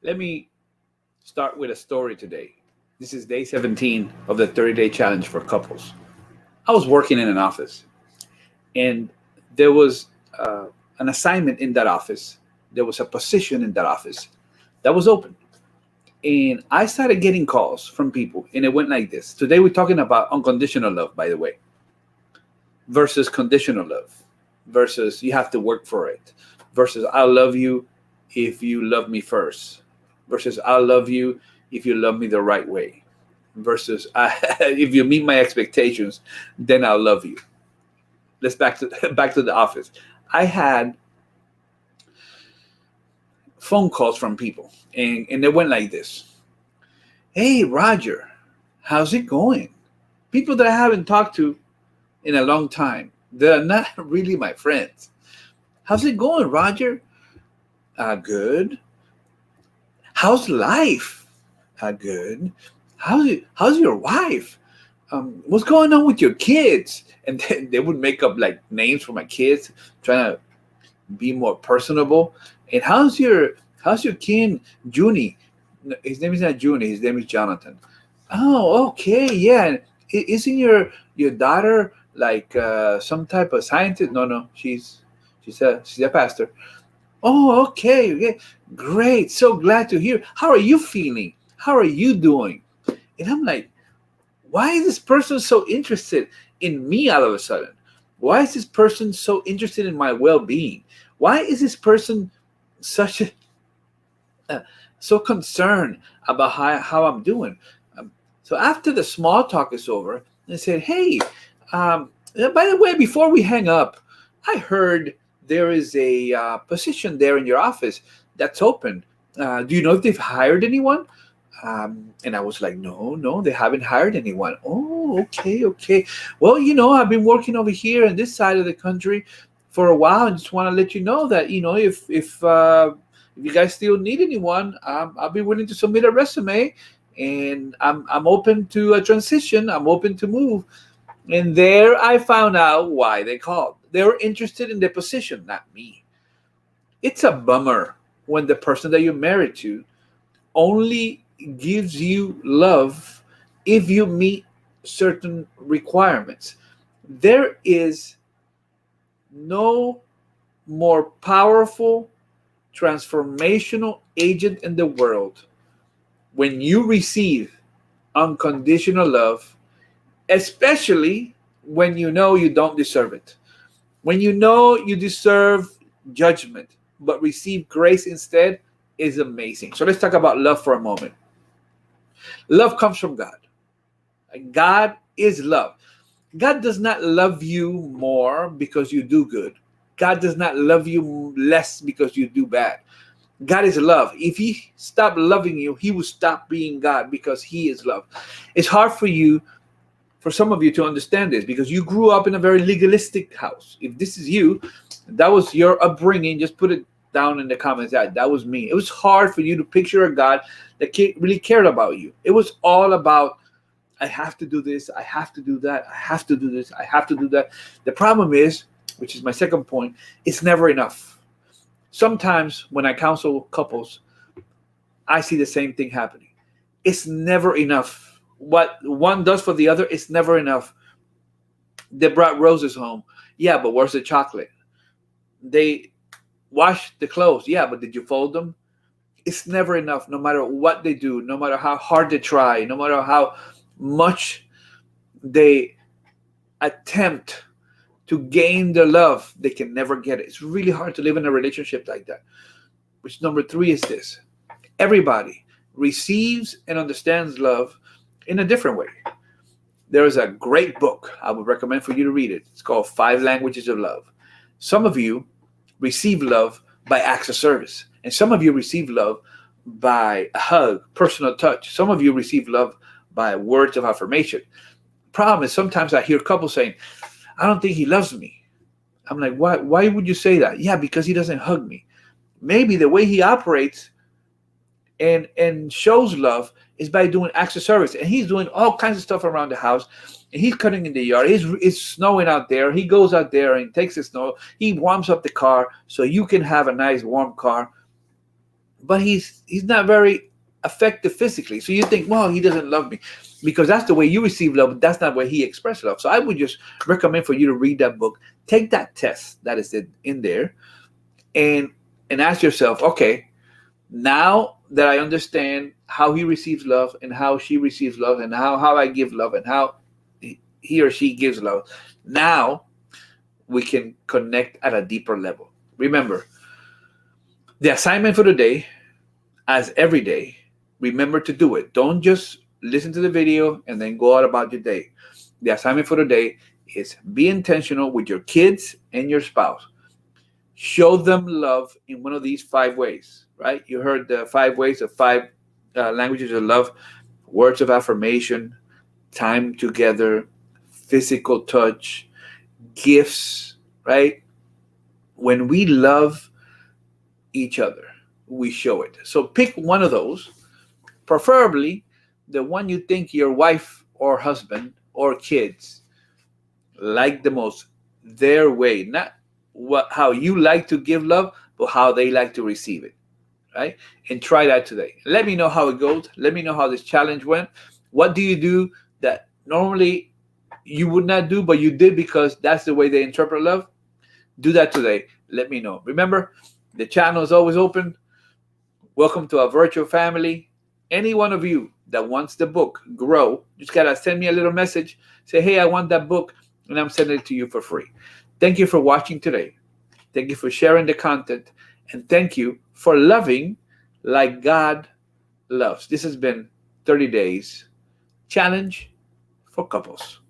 Let me start with a story today. This is day 17 of the 30-day challenge for couples. I was working in an office, and there was an assignment in that office. There was a position in that office that was open. And I started getting calls from people, and it went like this. Today, we're talking about unconditional love, by the way, versus conditional love, versus you have to work for it, versus I'll love you if you love me first, versus I'll love you if you love me the right way, versus if you meet my expectations, then I'll love you. Let's back to back to the office. I had phone calls from people, and they went like this. Hey, Roger, how's it going? People that I haven't talked to in a long time. They're not really my friends. How's it going, Roger? Good. How's life? Good. How's your wife? What's going on with your kids? And then they would make up like names for my kids, trying to be more personable. And how's your kid, Junie? No, his name is not Junie. His name is Jonathan. Oh, okay, yeah. Isn't your daughter like some type of scientist? No, no, she's a pastor. Oh, okay, yeah, great. So glad to hear. How are you feeling? How are you doing? And I'm like, why is this person so interested in me all of a sudden? Why is this person so interested in my well-being? Why is this person such a so concerned about how I'm doing? So after the small talk is over, I said, hey, by the way, before we hang up, I heard there is a position there in your office that's open. Do you know if they've hired anyone? And I was like, no, they haven't hired anyone. Oh, okay. Well, I've been working over here on this side of the country for a while, and just want to let you know that, if you guys still need anyone, I'll be willing to submit a resume, and I'm open to a transition. I'm open to move. And there I found out why they called. They were interested in the position, not me. It's a bummer when the person that you're married to only gives you love if you meet certain requirements. There is no more powerful transformational agent in the world when you receive unconditional love, especially when you know you don't deserve it. When you know you deserve judgment, but receive grace instead, is amazing. So let's talk about love for a moment. Love comes from God. God is love. God does not love you more because you do good. God does not love you less because you do bad. God is love. If he stopped loving you, he will stop being God, because he is love. It's hard for some of you to understand this, because you grew up in a very legalistic house. If this is you, that was your upbringing, just put it down in the comments. That was me. It was hard for you to picture a God that really cared about you. It was all about, I have to do this, I have to do that, I have to do this, I have to do that. The problem is, which is my second point, it's never enough. Sometimes when I counsel couples, I see the same thing happening. It's never enough. What one does for the other is never enough. They brought roses home. Yeah, but where's the chocolate? They washed the clothes. Yeah, but did you fold them? It's never enough, no matter what they do, no matter how hard they try, no matter how much they attempt to gain the love, they can never get it. It's really hard to live in a relationship like that. Which number three is this. Everybody receives and understands love in a different way. There is a great book I would recommend for you to read it. It's called Five Languages of Love. Some of you receive love by acts of service. And some of you receive love by a hug, personal touch. Some of you receive love by words of affirmation. Problem is, sometimes I hear couples saying, I don't think he loves me. I'm like, why would you say that? Yeah, because he doesn't hug me. Maybe the way he operates and shows love is by doing acts of service. And he's doing all kinds of stuff around the house. And he's cutting in the yard. It's snowing out there. He goes out there and takes the snow. He warms up the car so you can have a nice warm car. but he's not very effective physically. So you think, well, he doesn't love me because that's the way you receive love, but that's not where he expressed love. So I would just recommend for you to read that book, take that test that is in there, and ask yourself, okay, now that I understand how he receives love and how she receives love and how I give love and how he or she gives love, now we can connect at a deeper level. Remember, the assignment for the day, as every day, remember to do it. Don't just listen to the video and then go out about your day. The assignment for the day is be intentional with your kids and your spouse. Show them love in one of these 5 ways, right? You heard the 5 ways of 5 languages of love: words of affirmation, time together, physical touch, gifts, right? When we love each other, we show it. So pick one of those, preferably the one you think your wife or husband or kids like the most, their way, not how you like to give love, but how they like to receive it, right? And try that today. Let me know how it goes. Let me know how this challenge went. What do you do that normally you would not do, but you did because that's the way they interpret love? Do that today. Let me know. Remember, the channel is always open. Welcome to our virtual family. Any one of you that wants the book, Grow, just gotta send me a little message. Say, hey, I want that book, and I'm sending it to you for free. Thank you for watching today. Thank you for sharing the content. And thank you for loving like God loves. This has been 30 Days Challenge for Couples.